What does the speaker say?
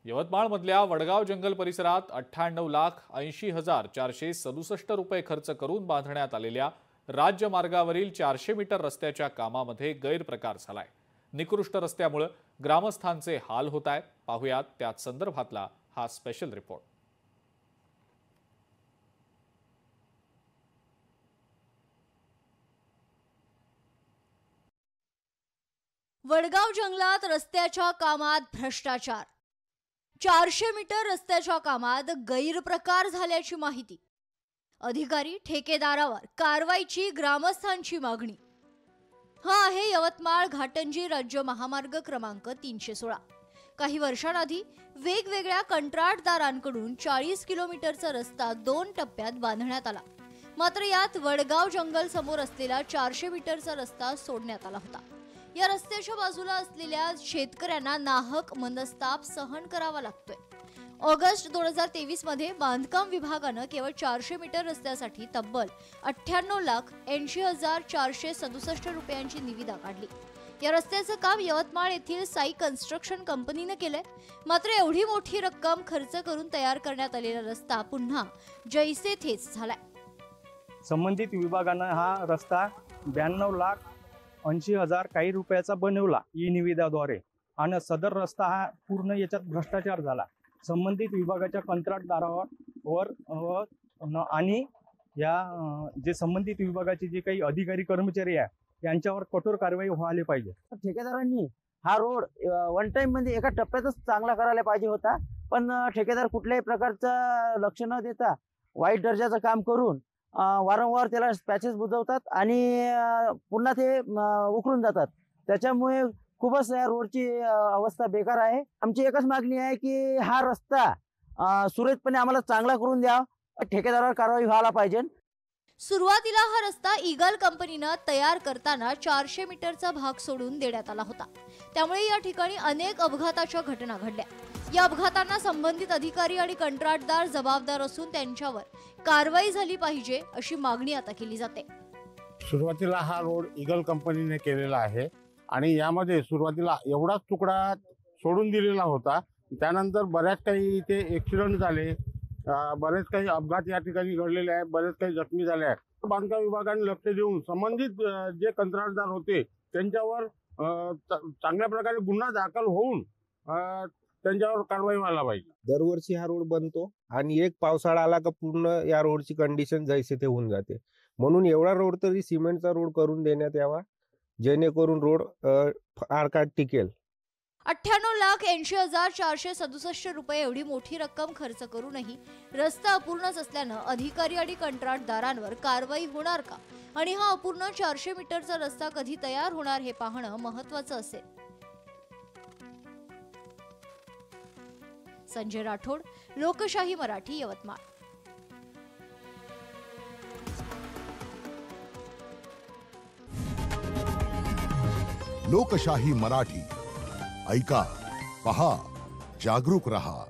यवतमाळमधल्या वडगाव जंगल परिसरात 98,80,467 रुपये खर्च करून बांधण्यात आलेल्या राज्य मार्गावरील 400 मीटर रस्त्याच्या कामामध्ये गैरप्रकार झालाय। निकृष्ट रस्त्यामुळे ग्रामस्थांचे हाल होत आहेत। पाहुयात त्याच संदर्भातला हा स्पेशल रिपोर्ट। वडगाव जंगलात रस्त्याच्या कामात भ्रष्टाचार। 400 मीटर रस्त्याच्या कामात गैरप्रकार झाल्याची माहिती। अधिकारी ठेकेदारावर कारवाईची ग्रामस्थांची मागणी। हा आहे यवतमाळ घाटंजी राज्य महामार्ग क्रमांक 316। काही वर्षांआधी वेगवेगळ्या कंत्राटदारांकडून 40 किलोमीटरचा रस्ता 2 टप्प्यात बांधण्यात आला। मात्र यात वडगाव जंगल समोर असलेला 400 मीटरचा रस्ता सोडण्यात आला होता। या रस्त्याच्या बाजूला असलेल्या शेतकऱ्यांना नाहक मनस्ताप सहन करावा लागतोय। ऑगस्ट 2023 मध्ये बांधकाम विभागाने केवळ 400 मीटर रस्त्यासाठी तब्बल 98,80,467 रुपयांची निविदा काढली। या रस्त्याचं काम यवतमाळ येथील साई कन्स्ट्रक्शन कंपनीने केलंय। मात्र एवढी मोठी रक्कम खर्च करून तयार करण्यात आलेला रस्ता पुन्हा जैसे थेच झालाय। संबंधित विभागाने हा रस्ता 92,80,000 काही रुपयाचा बनवला ई निविदाद्वारे आणि सदर रस्ता हा पूर्ण याच्यात भ्रष्टाचार झाला। संबंधित विभागाच्या कंत्राटदारावर आणि या जे संबंधित विभागाचे जे काही अधिकारी कर्मचारी आहे यांच्यावर कठोर कारवाई व्हायला पाहिजे। ठेकेदारांनी हा रोड वन टाइम मध्ये एका टप्प्यातच चांगला करायला पाहिजे होता, पण ठेकेदार कुठल्याही प्रकारचं लक्ष न देता वाईट दर्जाचं काम करून वारंवार त्याला पॅचेस बुजवतात आणि पुन्हा ते उकरून जातात। त्याच्यामुळे खूपच या रोडची अवस्था बेकार आहे। आमची एकच मागणी आहे की हा रस्ता सुरळीतपणे आम्हाला चांगला करून द्या, ठेकेदारावर कारवाई व्हायला पाहिजे। सुरुवातीला हा रस्ता ईगल कंपनीने तयार करताना 400 मीटरचा भाग सोडून देण्यात आला होता। त्यामुळे या ठिकाणी अनेक अपघाताच्या घटना घडल्या। या अपघातांना संबंधित अधिकारी आणि कंत्राटदार जबाबदार असून त्यांच्यावर कारवाई झाली पाहिजे अशी मागणी आता केली जाते। सुरुवातीला हा रोड ईगल कंपनीने केलेला आहे आणि यामध्ये सुरुवातीला एवढाच तुकडा सोडून दिलेला होता। त्यानंतर बऱ्याच काही इथे ॲक्सिडेंट झाले, बरेच काही अपघात या ठिकाणी घडलेले आहेत, बरेच काही जखमी झाले आहेत। बांधकाम विभागाने लक्ष देऊन संबंधित जे कंत्राटदार होते त्यांच्यावर चांगल्या प्रकारे गुन्हा दाखल होऊन त्यांच्यावर कारवाई व्हायला पाहिजे। दरवर्षी हा रोड बनतो आणि एक पावसाळा आला का पूर्ण या रोडची कंडिशन जैसे ते होऊन जाते। म्हणून एवढा रोड तरी सिमेंटचा रोड करून देण्यात यावा, जेणेकरून रोड फार काळ टिकेल। 98,80,467 रुपये एवढी मोठी रक्कम खर्च करूनही रस्ता अपूर्णच असल्यानं अधिकारी आणि कंत्राटदारांवर कारवाई होणार का आणि हा अपूर्ण 400 मीटरचा रस्ता कधी तयार होणार हे पाहणं महत्त्वाचं असेल। संजय राठोड, लोकशाही मराठी, यवतमाळ। लोकशाही मराठी ऐका, पहा, जागरूक रहा।